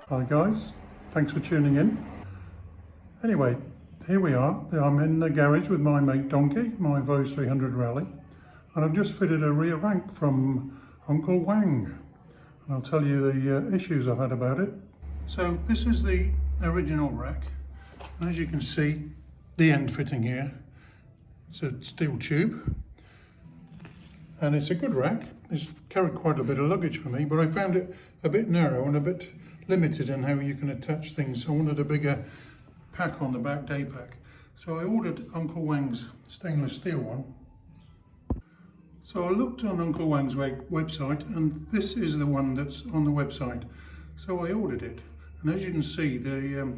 Hi guys, thanks for tuning in. Anyway, here we are. I'm in the garage with my mate Donkey, my Voge 300 Rally, and I've just fitted a rear rack from Uncle Wang. And I'll tell you the issues I've had about it. So this is the original rack. And as you can see, the end fitting here, it's a steel tube. And it's a good rack. It's carried quite a bit of luggage for me, but I found it a bit narrow and a bit limited in how you can attach things. I wanted a bigger pack on the back, day pack. So I ordered Uncle Wang's stainless steel one. So I looked on Uncle Wang's website, and this is the one that's on the website. So I ordered it. And as you can see, the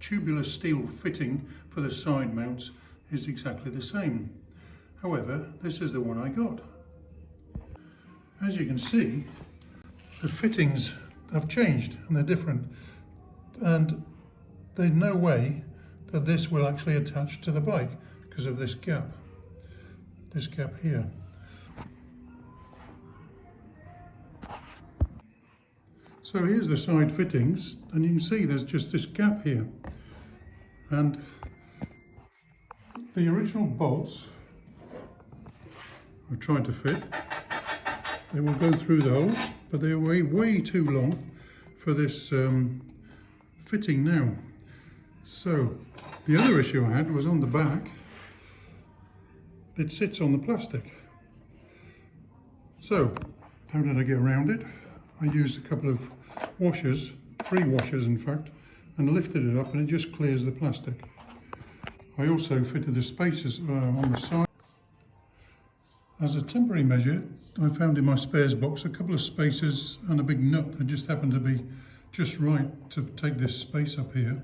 tubular steel fitting for the side mounts is exactly the same. However, this is the one I got. As you can see, the fittings have changed and they're different, and there's no way that this will actually attach to the bike because of this gap here. So here's the side fittings, and you can see there's just this gap here, and the original bolts I've tried to fit. They will go through the hole, but they're way too long for this fitting now. So the other issue I had was on the back. It sits on the plastic. So how did I get around it? I used a couple of washers, 3 washers in fact, and lifted it up, and it just clears the plastic. I also fitted the spacers on the side. As a temporary measure, I found in my spares box a couple of spacers and a big nut that just happened to be just right to take this space up here.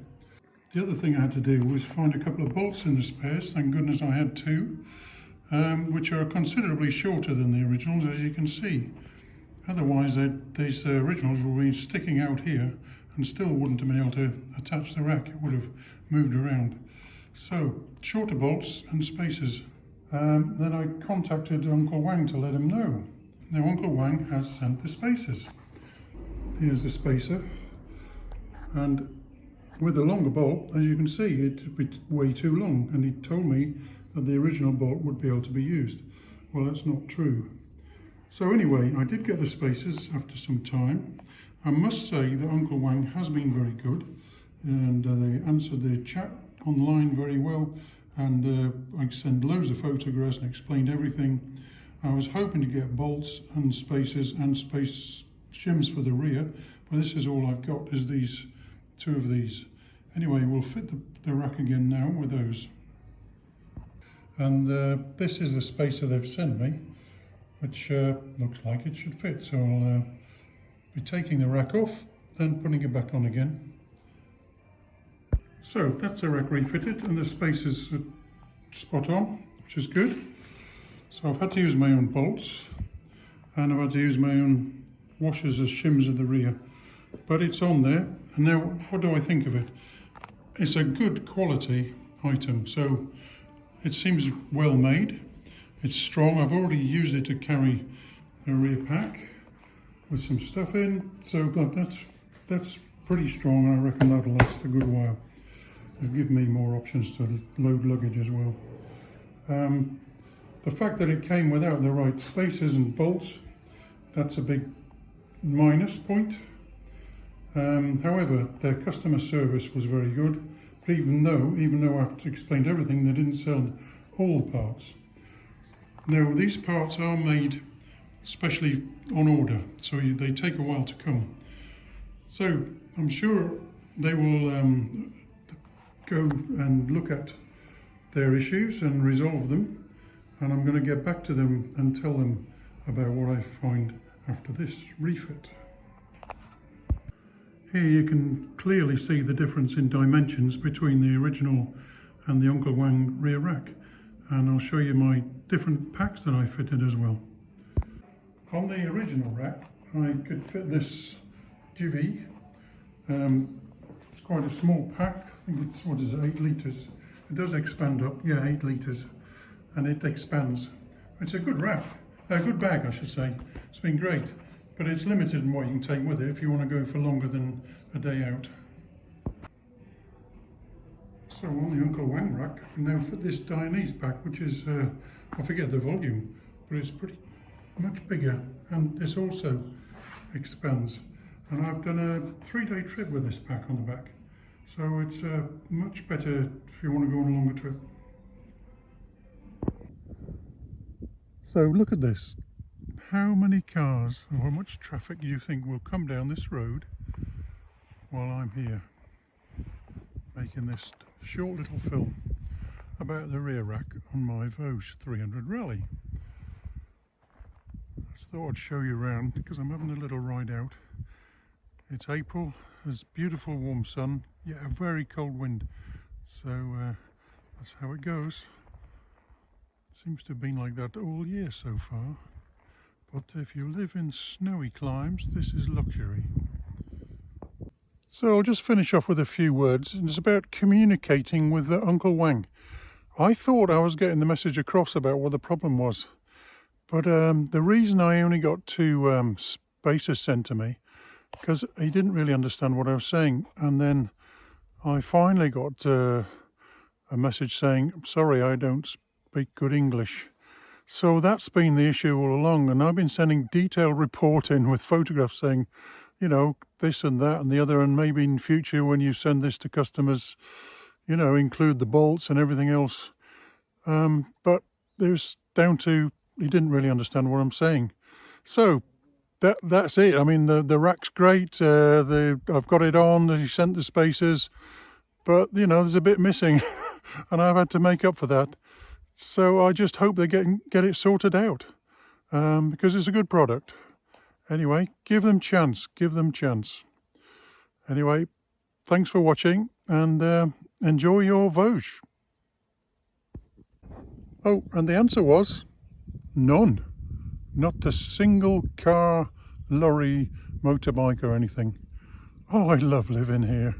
The other thing I had to do was find a couple of bolts in the spares. Thank goodness I had 2, which are considerably shorter than the originals, as you can see. Otherwise, these originals would be sticking out here and still wouldn't have been able to attach the rack. It would have moved around. So, shorter bolts and spacers. Then I contacted Uncle Wang to let him know. Now Uncle Wang has sent the spacers. Here's the spacer, and with a longer bolt, as you can see, it'd be way too long, and he told me that the original bolt would be able to be used. Well, that's not true. So anyway, I did get the spacers after some time. I must say that Uncle Wang has been very good, and they answered the chat online very well. And I sent loads of photographs and explained everything. I was hoping to get bolts and spacers and space shims for the rear, but this is all I've got, is these 2 of these. Anyway, we'll fit the rack again now with those. And this is the spacer they've sent me, which looks like it should fit. So I'll be taking the rack off, then putting it back on again. So that's the rack refitted, and the spacers are spot on, which is good. So I've had to use my own bolts, and I've had to use my own washers as shims at the rear. But it's on there, and now what do I think of it? It's a good quality item, so it seems well made. It's strong. I've already used it to carry a rear pack with some stuff in, so that's pretty strong, and I reckon that'll last a good while. It'll give me more options to load luggage as well. The fact that it came without the right spacers and bolts, that's a big minus point. However, their customer service was very good, but even though I've explained everything, they didn't sell all the parts. Now, these parts are made especially on order, so they take a while to come. So I'm sure they will go and look at their issues and resolve them, and I'm going to get back to them and tell them about what I find after this refit. Here you can clearly see the difference in dimensions between the original and the Uncle Wang rear rack, and I'll show you my different packs that I fitted as well. On the original rack I could fit this divvy. It's quite a small pack. I think it's, 8 litres. It does expand up, yeah, 8 litres, and it expands. It's a good rack, a good bag I should say. It's been great. but it's limited in what you can take with it if you want to go for longer than a day out. So on the Uncle Wang rack, I can now fit this Dianese pack, which is, I forget the volume, but it's pretty much bigger, and this also expands. And I've done a 3-day trip with this pack on the back, so it's much better if you want to go on a longer trip. So look at this. How many cars or how much traffic do you think will come down this road while I'm here making this short little film about the rear rack on my Voge 300 Rally? Just thought I'd show you around because I'm having a little ride out. It's April, there's beautiful warm sun, yet a very cold wind, so that's how it goes. Seems to have been like that all year so far, but if you live in snowy climes, this is luxury. So I'll just finish off with a few words, and it's about communicating with Uncle Wang. I thought I was getting the message across about what the problem was, but the reason I only got 2 spacers sent to me, because he didn't really understand what I was saying, and then I finally got a message saying, "I'm sorry, I don't speak good English." So that's been the issue all along, and I've been sending detailed report in with photographs saying, you know, this and that and the other, and maybe in future when you send this to customers, you know, include the bolts and everything else. But it was down to he didn't really understand what I'm saying. So that's it. I mean, the rack's great. I've got it on. He sent the spacers, but you know, there's a bit missing, and I've had to make up for that. So I just hope they get it sorted out, because it's a good product. Anyway, give them chance. Anyway, thanks for watching, and enjoy your Voge. Oh, and the answer was none. Not a single car, lorry, motorbike or anything. Oh, I love living here.